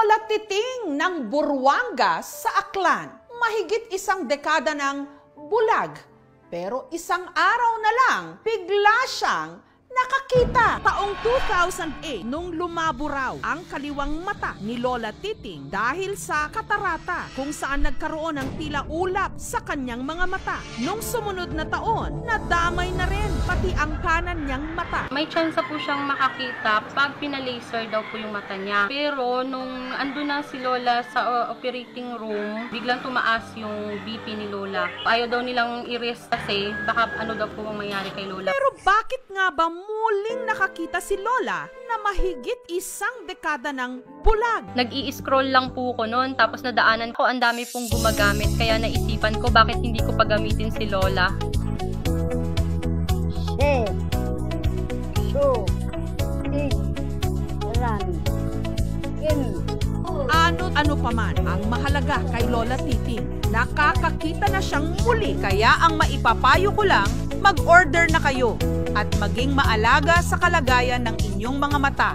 Lola Titing ng Buruanga sa Aklan. Mahigit isang dekada ng bulag. Pero isang araw na lang, bigla siyang nakakita. Taong 2008, nung lumabo raw ang kaliwang mata ni Lola Titing dahil sa katarata kung saan nagkaroon ng tila ulap sa kanyang mga mata. Nung sumunod na taon, nadamay na rin pati ang kanan niyang mata. May chance po siyang makakita pag pinalaser daw po yung mata niya. Pero nung andun na si Lola sa operating room, biglang tumaas yung BP ni Lola. Ayaw daw nilang i-rest kasi baka ano daw po ang mangyari kay Lola. Pero bakit nga ba muling nakakita si Lola na mahigit isang dekada ng bulag? Nag-i-scroll lang po ko noon, tapos nadaanan ko ang dami pong gumagamit, kaya naisipan ko bakit hindi ko pagamitin si Lola. Ano pa man ang mahalaga kay Lola Titing, nakakakita na siyang muli. Kaya ang maipapayo ko lang, mag-order na kayo at maging maalaga sa kalagayan ng inyong mga mata.